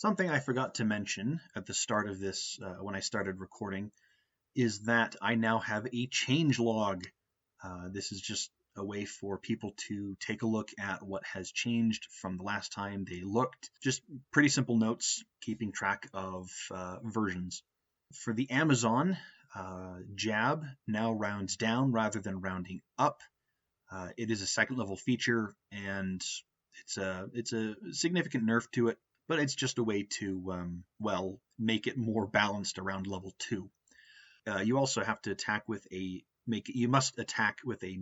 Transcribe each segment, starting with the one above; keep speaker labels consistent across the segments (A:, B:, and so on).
A: Something I forgot to mention at the start of this, when I started recording, is that I now have a changelog. This is just a way for people to take a look at what has changed from the last time they looked. Just pretty simple notes, keeping track of versions. For the Amazon, jab now rounds down rather than rounding up. It is a second level feature, and it's a significant nerf to it, but it's just a way to make it more balanced around level 2. You also have to attack with you must make a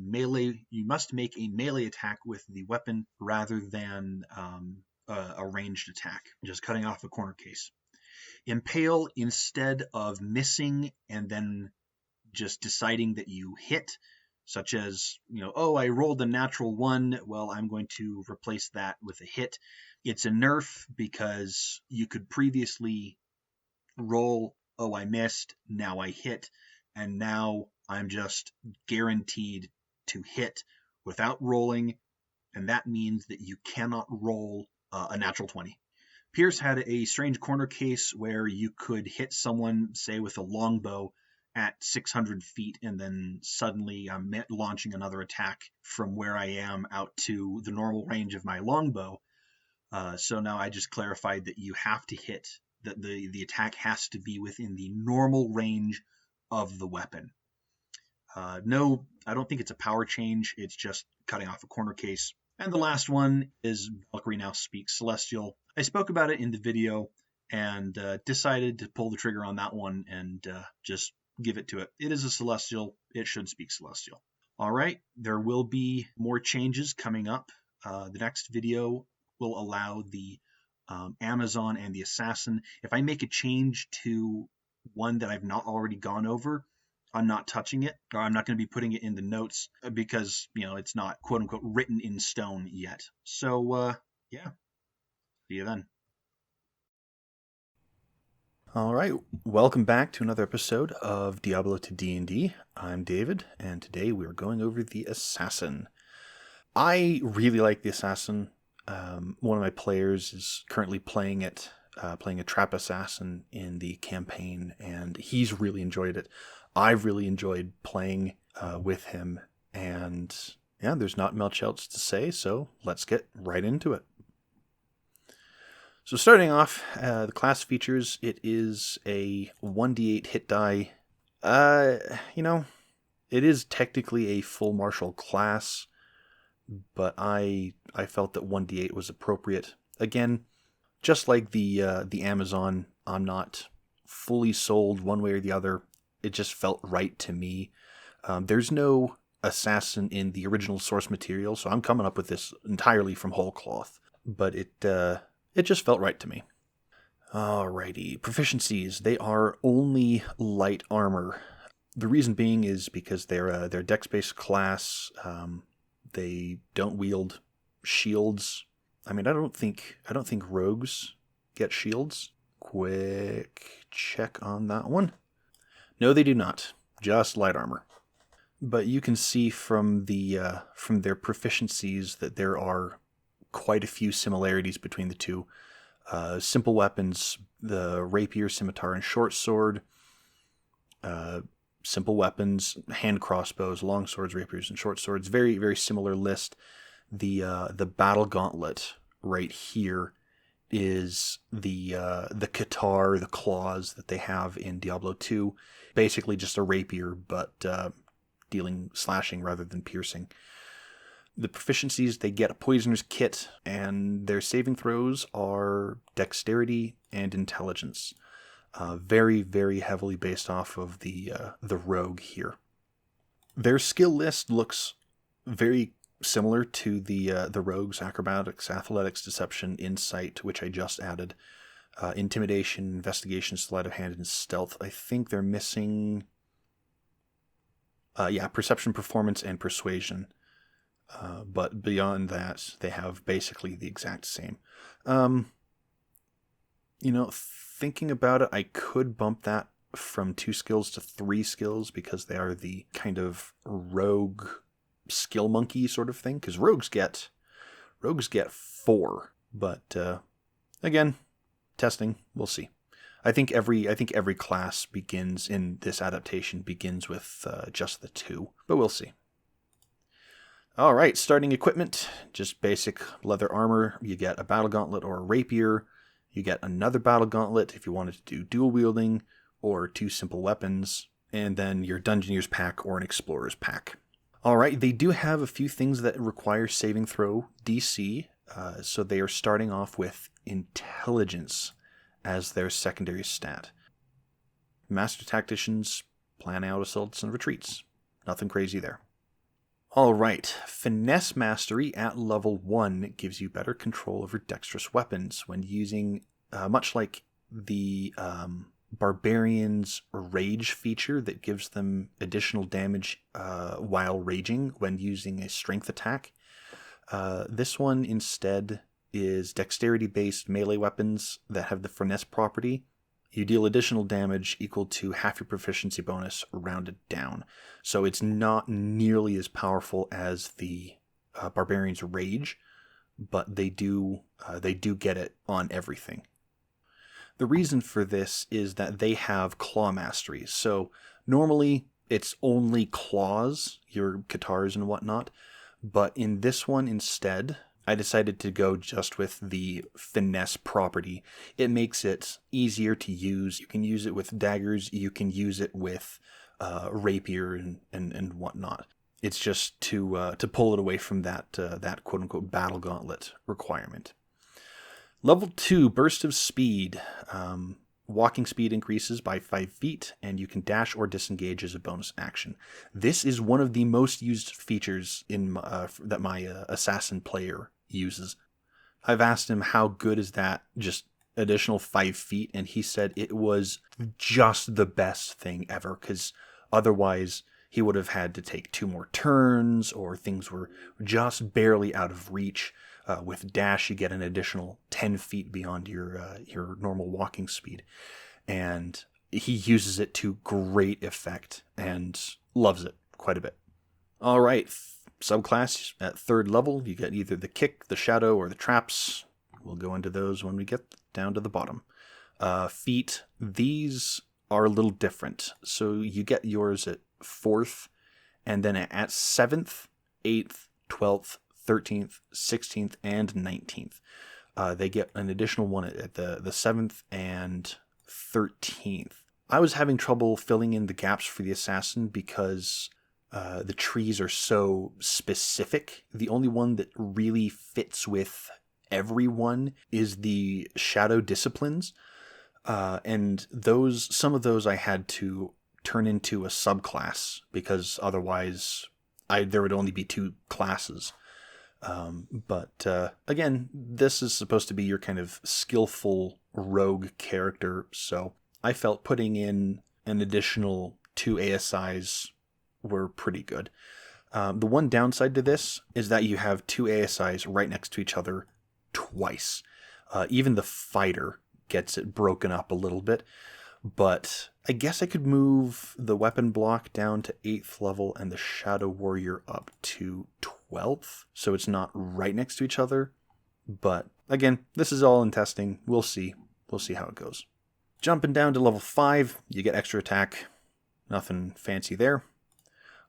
A: melee attack with the weapon rather than a ranged attack, just cutting off a corner case. Impale, instead of missing and then just deciding that you hit, such as, I rolled a natural 1, well, I'm going to replace that with a hit. It's a nerf because you could previously roll, oh, I missed, now I hit, and now I'm just guaranteed to hit without rolling, and that means that you cannot roll a natural 20. Pierce had a strange corner case where you could hit someone, say, with a longbow at 600 feet, and then suddenly I'm launching another attack from where I am out to the normal range of my longbow. So now I just clarified that you have to hit, that the attack has to be within the normal range of the weapon. No, I don't think it's a power change. It's just cutting off a corner case. And the last one is Valkyrie now speaks Celestial. I spoke about it in the video and decided to pull the trigger on that one and just give it to it. It is a Celestial. It should speak Celestial. All right, there will be more changes coming up. The next video will allow the Amazon and the Assassin. If I make a change to one that I've not already gone over, I'm not touching it, or I'm not going to be putting it in the notes because, it's not quote unquote written in stone yet. So, yeah, see you then.
B: All right, welcome back to another episode of Diablo to D&D. I'm David, and today we're going over the Assassin. I really like the Assassin. One of my players is currently playing a trap assassin in the campaign, and he's really enjoyed it. I've really enjoyed playing with him, and yeah, there's not much else to say, so let's get right into it. So starting off, the class features, it is a 1d8 hit die. It is technically a full martial class, but I felt that 1d8 was appropriate. Again, just like the Amazon, I'm not fully sold one way or the other. It just felt right to me. There's no assassin in the original source material, so I'm coming up with this entirely from whole cloth. But it just felt right to me. Alrighty, proficiencies. They are only light armor. The reason being is because they're dex-based class. They don't wield shields. I mean, I don't think rogues get shields. Quick check on that one. No, they do not. Just light armor. But you can see from their proficiencies that there are quite a few similarities between the two. Simple weapons, the rapier, scimitar, and short sword. Simple weapons, hand crossbows, long swords, rapiers, and short swords. Very, very similar list. The battle gauntlet right here is the Qatar, the claws that they have in Diablo 2. Basically just a rapier, but dealing slashing rather than piercing. The proficiencies, they get a poisoner's kit, and their saving throws are dexterity and intelligence. Very, very heavily based off of the rogue here. Their skill list looks very similar to the rogues: acrobatics, athletics, deception, insight, which I just added, intimidation, investigation, sleight of hand, and stealth. I think they're missing perception, performance, and persuasion. But beyond that, they have basically the exact same. Thinking about it, I could bump that from 2 skills to 3 skills because they are the kind of rogue skill monkey sort of thing. Because rogues get 4, but again, testing, we'll see. I think every class begins in this adaptation begins with just the 2, but we'll see. All right, starting equipment, just basic leather armor. You get a battle gauntlet or a rapier. You get another battle gauntlet if you wanted to do dual wielding or 2 simple weapons, and then your Dungeoneer's pack or an Explorer's pack. All right, they do have a few things that require saving throw DC, so they are starting off with Intelligence as their secondary stat. Master Tacticians plan out assaults and retreats. Nothing crazy there. All right, Finesse Mastery at level 1 gives you better control over dexterous weapons when using, much like the Barbarian's Rage feature that gives them additional damage while raging when using a strength attack. This one instead is dexterity-based melee weapons that have the Finesse property. You deal additional damage equal to half your proficiency bonus rounded down. So it's not nearly as powerful as the Barbarian's Rage, but they do get it on everything. The reason for this is that they have Claw Mastery. So normally it's only claws, your katars and whatnot, but in this one instead, I decided to go just with the Finesse property. It makes it easier to use. You can use it with daggers. You can use it with rapier and whatnot. It's just to pull it away from that quote-unquote battle gauntlet requirement. Level 2, Burst of Speed. Walking speed increases by 5 feet, and you can dash or disengage as a bonus action. This is one of the most used features that my assassin player uses. I've asked him how good is that, just additional 5 feet, and he said it was just the best thing ever, because otherwise he would have had to take 2 more turns, or things were just barely out of reach. With dash, you get an additional 10 feet beyond your normal walking speed. And he uses it to great effect and loves it quite a bit. All right, subclass at 3rd level, you get either the Kick, the Shadow, or the Traps. We'll go into those when we get down to the bottom. Feet, these are a little different. So you get yours at 4th, and then at 7th, 8th, 12th, 13th, 16th, and 19th. They get an additional one at the 7th and 13th. I was having trouble filling in the gaps for the Assassin because the trees are so specific. The only one that really fits with everyone is the Shadow Disciplines. And some of those I had to turn into a subclass because otherwise there would only be 2 classes. But again, this is supposed to be your kind of skillful rogue character, so I felt putting in an additional 2 ASIs were pretty good. The one downside to this is that you have 2 ASIs right next to each other twice. Even the fighter gets it broken up a little bit, but I guess I could move the weapon block down to 8th level and the Shadow Warrior up to 12th, so it's not right next to each other. But again, this is all in testing. We'll see. We'll see how it goes. Jumping down to level 5, you get extra attack. Nothing fancy there.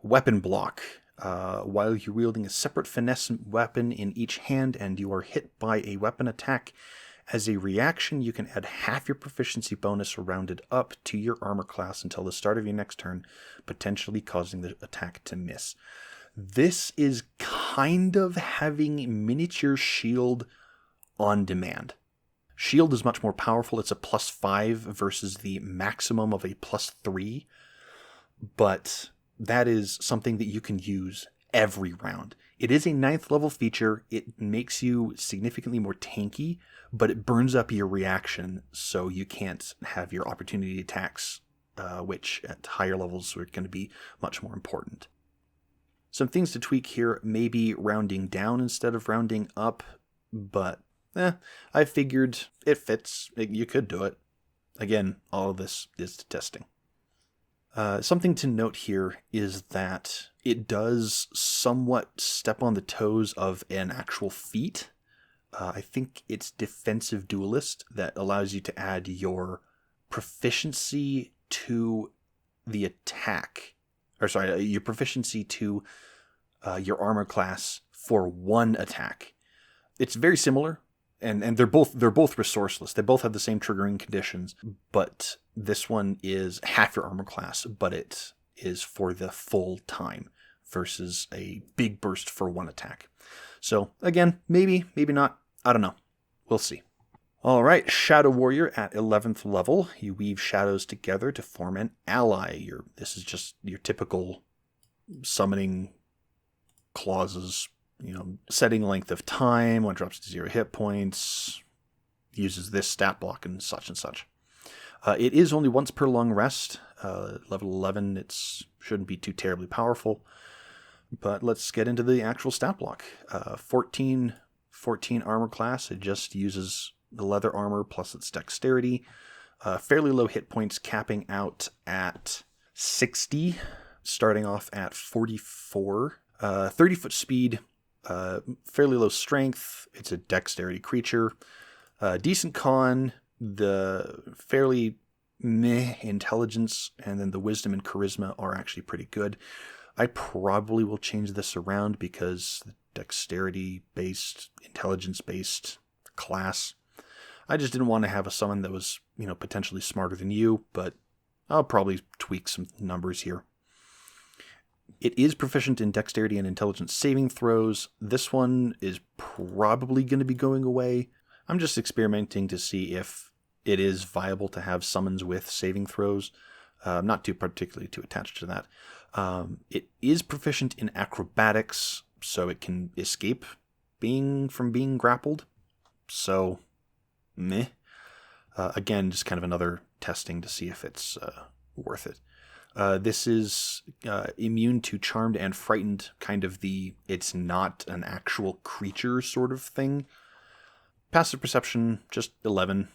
B: Weapon block. While you're wielding a separate finesse weapon in each hand and you are hit by a weapon attack, as a reaction, you can add half your proficiency bonus rounded up to your armor class until the start of your next turn, potentially causing the attack to miss. This is kind of having miniature shield on demand. Shield is much more powerful. It's a +5 versus the maximum of a +3, but that is something that you can use every round. It is a 9th level feature. It makes you significantly more tanky, but it burns up your reaction, so you can't have your opportunity attacks, which at higher levels are going to be much more important. Some things to tweak here, maybe rounding down instead of rounding up, but I figured it fits. You could do it. Again, all of this is testing. Something to note here is that it does somewhat step on the toes of an actual feat. I think it's Defensive Duelist that allows you to add your proficiency to the attack. Or sorry, your proficiency to your armor class for one attack. It's very similar, and they're both resourceless. They both have the same triggering conditions, but this one is half your armor class, but it is for the full time versus a big burst for one attack. So again, maybe not. I don't know. We'll see. All right, Shadow Warrior at 11th level. You weave shadows together to form an ally. This is just your typical summoning clauses. Setting length of time, one drops to 0 hit points, uses this stat block and such and such. It is only once per long rest. Level 11, it shouldn't be too terribly powerful. But let's get into the actual stat block. 14 armor class. It just uses the leather armor plus its dexterity. Fairly low hit points, capping out at 60, starting off at 44. 30-foot speed, fairly low strength. It's a dexterity creature. Decent con, the fairly meh intelligence, and then the wisdom and charisma are actually pretty good. I probably will change this around because the dexterity-based, intelligence-based class, I just didn't want to have a summon that was, potentially smarter than you, but I'll probably tweak some numbers here. It is proficient in dexterity and intelligence saving throws. This one is probably going to be going away. I'm just experimenting to see if it is viable to have summons with saving throws. I'm not particularly too attached to that. It is proficient in acrobatics, so it can escape from being grappled. So, meh. Again, just kind of another testing to see if it's worth it. This is immune to Charmed and Frightened, kind of it's not an actual creature sort of thing. Passive Perception, just 11.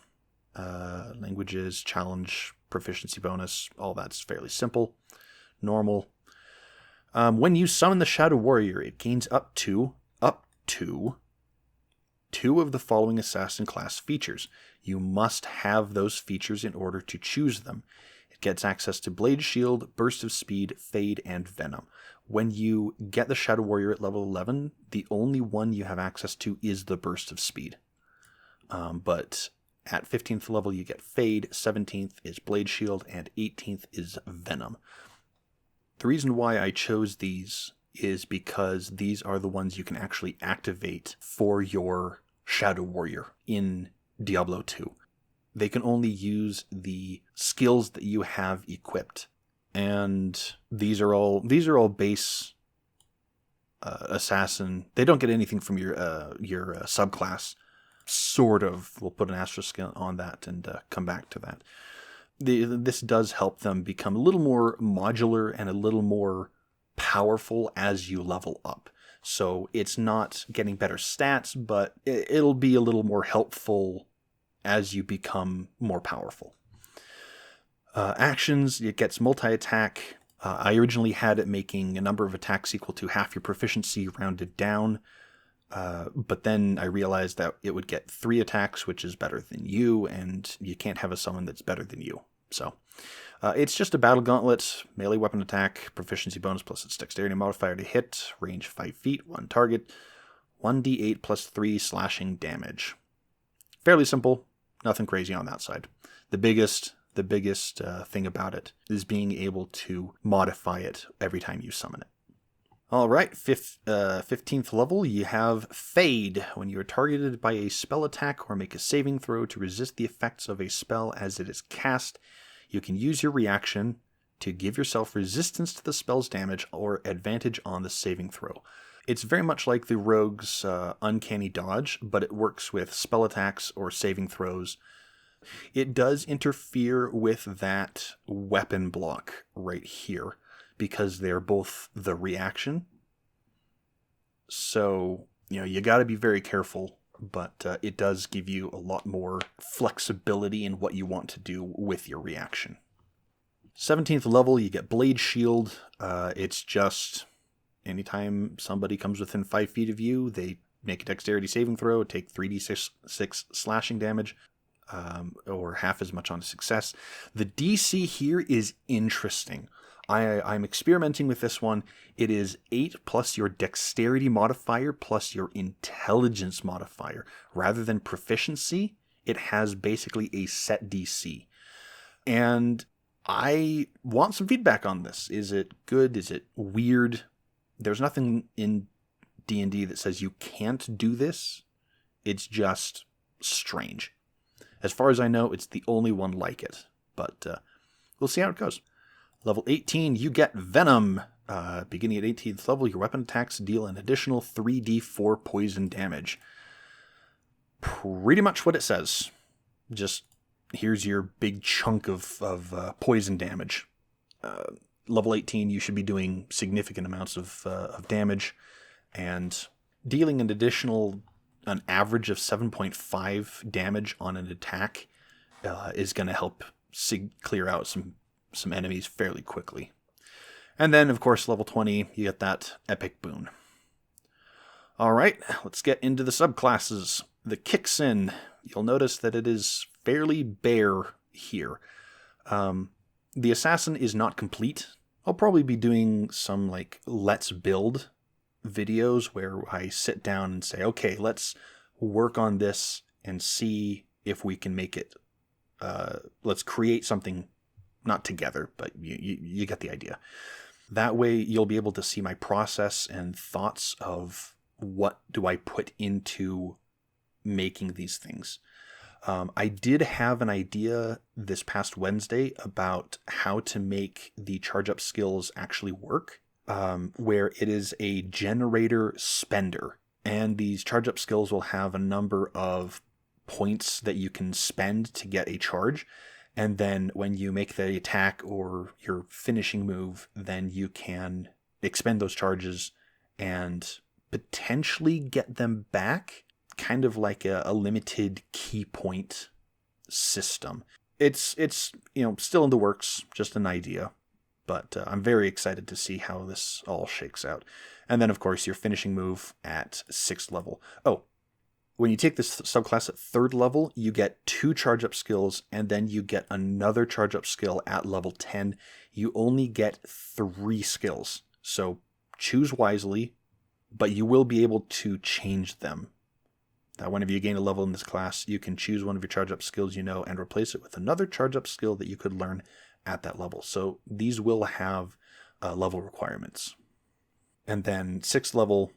B: Languages, challenge, proficiency bonus, all that's fairly simple. Normal. When you summon the Shadow Warrior, it gains up to 2 of the following assassin class features. You must have those features in order to choose them. It gets access to Blade Shield, Burst of Speed, Fade, and Venom. When you get the Shadow Warrior at level 11, the only one you have access to is the Burst of Speed. But at 15th level, you get Fade, 17th is Blade Shield, and 18th is Venom. The reason why I chose these is because these are the ones you can actually activate for your Shadow Warrior in Diablo 2. They can only use the skills that you have equipped. And these are all base assassin. They don't get anything from your subclass. Sort of. We'll put an asterisk on that and come back to that. This does help them become a little more modular and a little more powerful as you level up. So it's not getting better stats, but it'll be a little more helpful as you become more powerful. Actions, it gets multi-attack. I originally had it making a number of attacks equal to half your proficiency rounded down. But then I realized that it would get 3 attacks, which is better than you, and you can't have a summon that's better than you. So it's just a battle gauntlet, melee weapon attack, proficiency bonus plus its dexterity modifier to hit, range 5 feet, 1 target, 1d8 plus 3 slashing damage. Fairly simple, nothing crazy on that side. The biggest thing about it is being able to modify it every time you summon it. All right, 15th level, you have Fade. When you are targeted by a spell attack or make a saving throw to resist the effects of a spell as it is cast, you can use your reaction to give yourself resistance to the spell's damage or advantage on the saving throw. It's very much like the rogue's Uncanny Dodge, but it works with spell attacks or saving throws. It does interfere with that weapon block right here, because they're both the reaction. So, you got to be very careful, but it does give you a lot more flexibility in what you want to do with your reaction. 17th level, you get Blade Shield. It's just anytime somebody comes within 5 feet of you, they make a dexterity saving throw, take 3d6 slashing damage, or half as much on a success. The DC here is interesting. I'm experimenting with this one. It is 8 plus your dexterity modifier plus your intelligence modifier. Rather than proficiency, it has basically a set DC. And I want some feedback on this. Is it good? Is it weird? There's nothing in D&D that says you can't do this. It's just strange. As far as I know, it's the only one like it. But we'll see how it goes. Level 18, you get Venom. Beginning at 18th level, your weapon attacks deal an additional 3d4 poison damage. Pretty much what it says. Just here's your big chunk of poison damage. Level 18, you should be doing significant amounts of damage. And dealing an average of 7.5 damage on an attack is going to help clear out some enemies fairly quickly. And then, of course, level 20, you get that epic boon. All right, let's get into the subclasses. The Kicksin, you'll notice that it is fairly bare here. The Assassin is not complete. I'll probably be doing some, let's build videos where I sit down and say, okay, let's work on this and see if we can make it. Let's create something, not together, but you get the idea. That way you'll be able to see my process and thoughts of what do I put into making these things. I did have an idea this past Wednesday about how to make the charge up skills actually work, where it is a generator spender. And these charge up skills will have a number of points that you can spend to get a charge. And then when you make the attack or your finishing move, then you can expend those charges and potentially get them back, kind of like a limited key point system. It's still in the works, just an idea, but I'm very excited to see how this all shakes out. And then, of course, your finishing move at 6th level. Oh, when you take this subclass at 3rd level, you get 2 charge-up skills, and then you get another charge-up skill at level 10. You only get 3 skills, so choose wisely, but you will be able to change them. Now, whenever you gain a level in this class, you can choose one of your charge-up skills and replace it with another charge-up skill that you could learn at that level. So these will have level requirements. And then 6th level,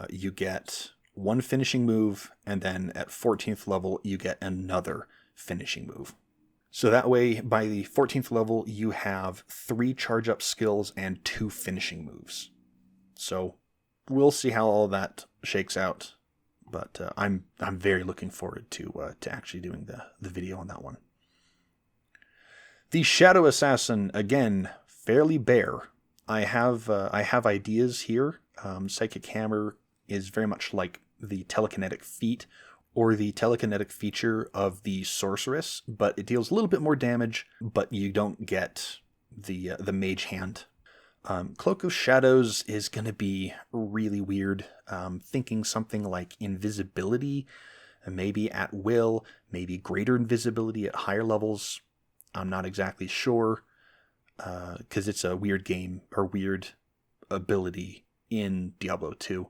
B: you get 1 finishing move, and then at 14th level, you get another finishing move. So that way, by the 14th level, you have 3 charge-up skills and 2 finishing moves. So we'll see how all that shakes out, but I'm very looking forward to actually doing the video on that one. The Shadow Assassin, again, fairly bare. I have ideas here. Psychic Hammer is very much like the telekinetic feat or the telekinetic feature of the sorceress, but it deals a little bit more damage, but you don't get the mage hand. Cloak of Shadows is going to be really weird. Thinking something like invisibility, maybe at will, maybe greater invisibility at higher levels. I'm not exactly sure, because it's a weird game or weird ability in Diablo 2.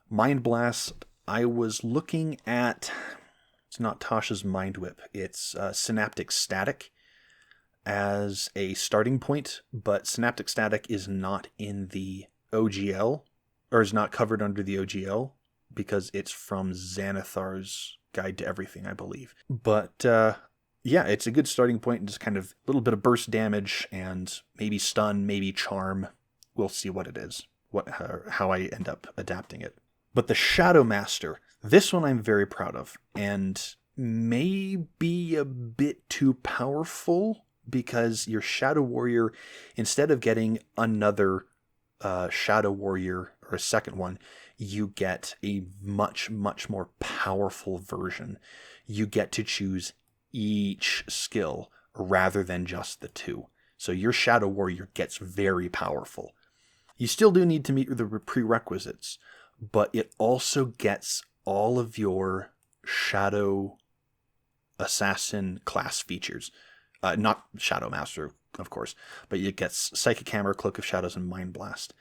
B: Mind Blast, I was looking at, it's not Tasha's Mind Whip, it's Synaptic Static as a starting point, but Synaptic Static is not in the OGL, or is not covered under the OGL, because it's from Xanathar's Guide to Everything, I believe. But yeah, it's a good starting point, and just kind of a little bit of burst damage, and maybe stun, maybe charm. We'll see what it is, how I end up adapting it. But the Shadow Master, this one I'm very proud of, and may be a bit too powerful, because your Shadow Warrior, instead of getting another Shadow Warrior, or a second one, you get a much, much more powerful version. You get to choose each skill rather than just the 2. So your Shadow Warrior gets very powerful. You still do need to meet the prerequisites, but it also gets all of your Shadow Assassin class features. Not Shadow Master, of course, but it gets Psychic Hammer, Cloak of Shadows, and Mind Blast.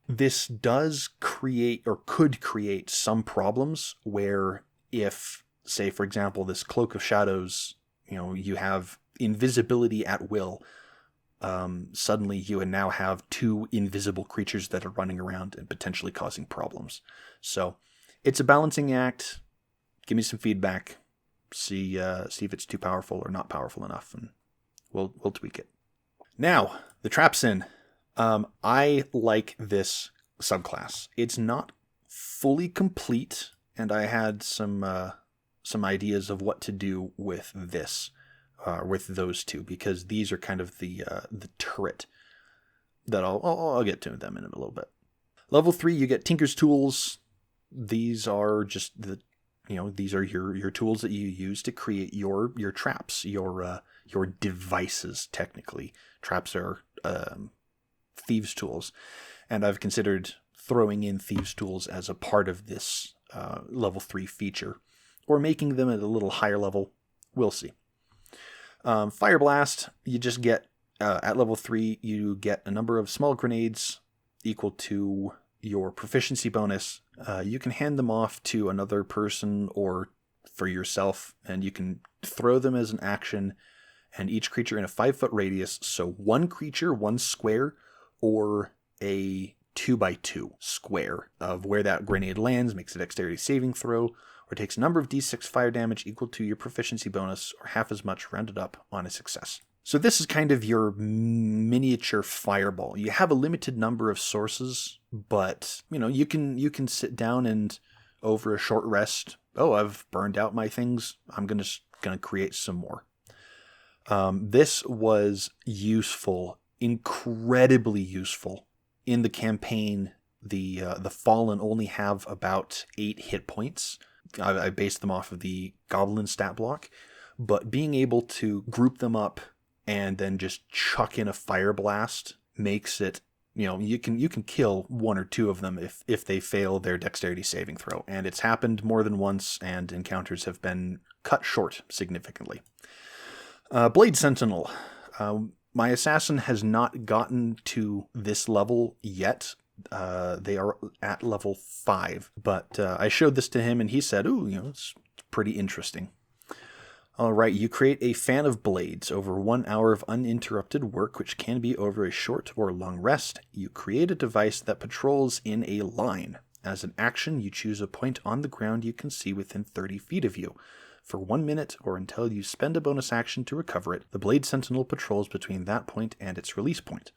B: This does create, or could create, some problems where if, say, for example, this Cloak of Shadows, you have invisibility at will, suddenly you would now have 2 invisible creatures that are running around and potentially causing problems. So it's a balancing act. Give me some feedback. See if it's too powerful or not powerful enough, and we'll tweak it. Now, the Trapsin. I like this subclass. It's not fully complete, and I had some ideas of what to do with this, with those two, because these are kind of the turret that I'll get to them in a little bit. Level 3, you get Tinker's Tools. These are just these are your tools that you use to create your traps, your devices. Technically, traps are thieves' tools, and I've considered throwing in thieves' tools as a part of this level 3 feature, or making them at a little higher level. We'll see. Fire Blast, you just get at level 3, you get a number of small grenades equal to your proficiency bonus. You can hand them off to another person or for yourself, and you can throw them as an action, and each creature in a 5-foot radius, so 1 creature, 1 square, or a 2x2 square of where that grenade lands, makes a dexterity saving throw, or takes a number of d6 fire damage equal to your proficiency bonus, or half as much rounded up on a success. So this is kind of your miniature fireball. You have a limited number of sources, but you can sit down and over a short rest, I've burned out my things, I'm gonna create some more. This was useful, incredibly useful in the campaign. The Fallen only have about 8 hit points. I based them off of the Goblin stat block, but being able to group them up and then just chuck in a Fire Blast makes it, you can kill 1 or 2 of them if they fail their dexterity saving throw. And it's happened more than once, and encounters have been cut short significantly. Blade Sentinel. My assassin has not gotten to this level yet. They are at level 5, but I showed this to him and he said, it's pretty interesting. All right, you create a fan of blades over 1 hour of uninterrupted work, which can be over a short or long rest. You create a device that patrols in a line. As an action, you choose a point on the ground you can see within 30 feet of you. For 1 minute or until you spend a bonus action to recover it, the Blade Sentinel patrols between that point and its release point.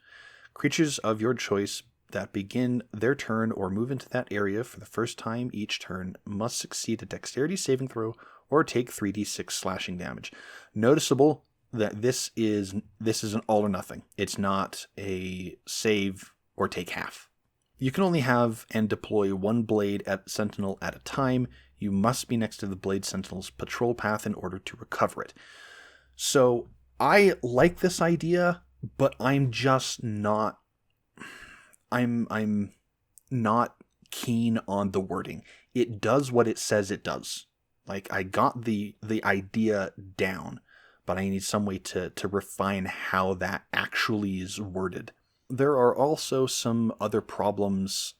B: Creatures of your choice that begin their turn or move into that area for the first time each turn must succeed a dexterity saving throw or take 3d6 slashing damage. Noticeable that this is an all or nothing. It's not a save or take half. You can only have and deploy 1 blade at Sentinel at a time. You must be next to the Blade Sentinel's patrol path in order to recover it. So I like this idea, but I'm just not. I'm not keen on the wording. It does what it says it does. Like, I got the idea down, but I need some way to refine how that actually is worded. There are also some other problems,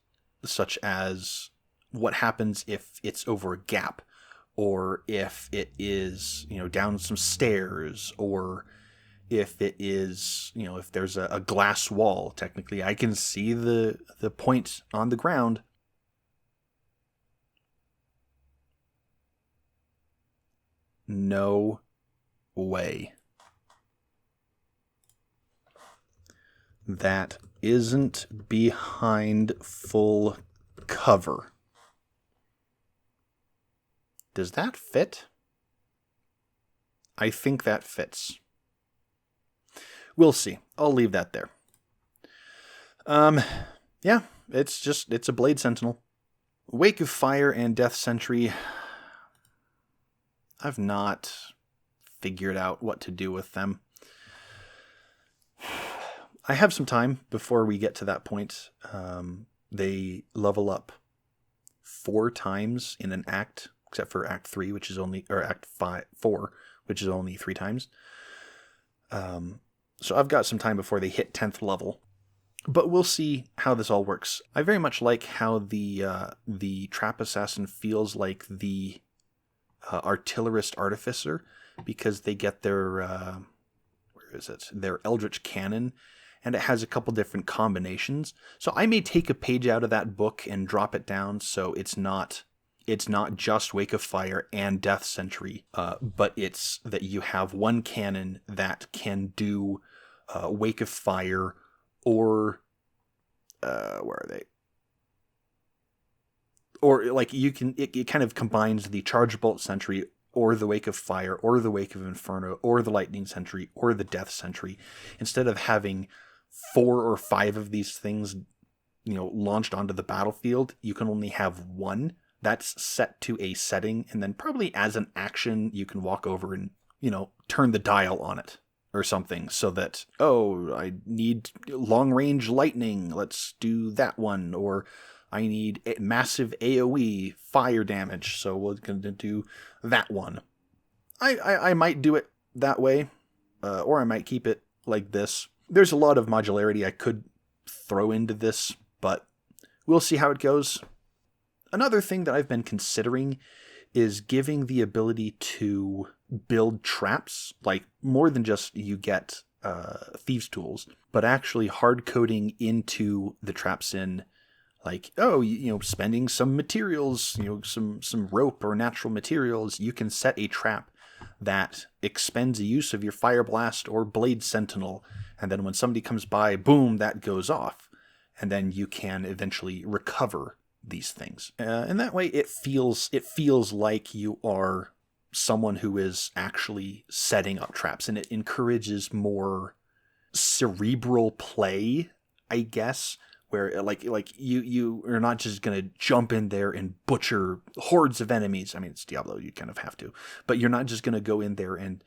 B: such as what happens if it's over a gap, or if it is, down some stairs, or if it is, if there's a glass wall. Technically, I can see the point on the ground. No way. That isn't behind full cover. Does that fit? I think that fits. We'll see. I'll leave that there. Yeah, it's a Blade Sentinel. Wake of Fire and Death Sentry. I've not figured out what to do with them. I have some time before we get to that point. They level up 4 times in an act, except for Act 3, which is only, or Act 4, which is only 3 times. So I've got some time before they hit 10th level. But we'll see how this all works. I very much like how the Trap Assassin feels like the artillerist artificer, because they get their their Eldritch Cannon, and it has a couple different combinations. So I may take a page out of that book and drop it down, so it's not just Wake of Fire and Death Sentry, but it's that you have one cannon that can do Wake of Fire, or where are they? Or like you can, it kind of combines the Charge Bolt Sentry, or the Wake of Fire, or the Wake of Inferno, or the Lightning Sentry, or the Death Sentry. Instead of having 4 or 5 of these things, launched onto the battlefield, you can only have one that's set to a setting, and then probably as an action, you can walk over and, turn the dial on it or something, so that, I need long-range lightning, let's do that one, or I need massive AoE fire damage, so we're going to do that one. I might do it that way, or I might keep it like this. There's a lot of modularity I could throw into this, but we'll see how it goes. Another thing that I've been considering is giving the ability to build traps, like more than just you get thieves' tools, but actually hard coding into the Trapsin, like, spending some materials, some rope or natural materials, you can set a trap that expends a use of your Fire Blast or Blade Sentinel, and then when somebody comes by, boom, that goes off, and then you can eventually recover these things. And that way it feels like you are someone who is actually setting up traps, and it encourages more cerebral play, I guess, where like you are not just going to jump in there and butcher hordes of enemies. I mean, it's Diablo, you kind of have to, but you're not just going to go in there and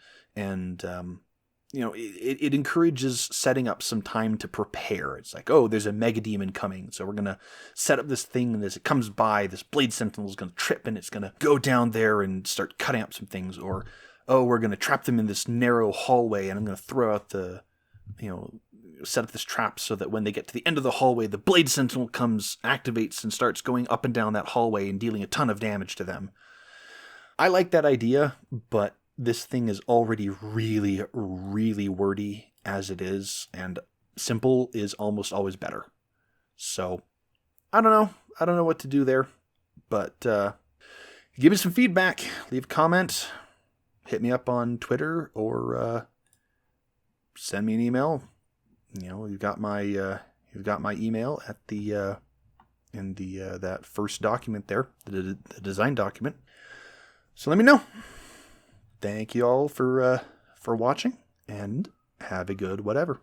B: it encourages setting up some time to prepare. It's like, there's a mega demon coming, so we're going to set up this thing, and as it comes by, this Blade Sentinel is going to trip, and it's going to go down there and start cutting up some things. Or, we're going to trap them in this narrow hallway, and I'm going to throw out set up this trap so that when they get to the end of the hallway, the Blade Sentinel comes, activates, and starts going up and down that hallway and dealing a ton of damage to them. I like that idea, but this thing is already really, really wordy as it is, and simple is almost always better. So, I don't know. I don't know what to do there, but give me some feedback. Leave a comment. Hit me up on Twitter, or send me an email. You've got my email at the in the that first document there, the design document. So let me know. Thank you all for watching, and have a good whatever.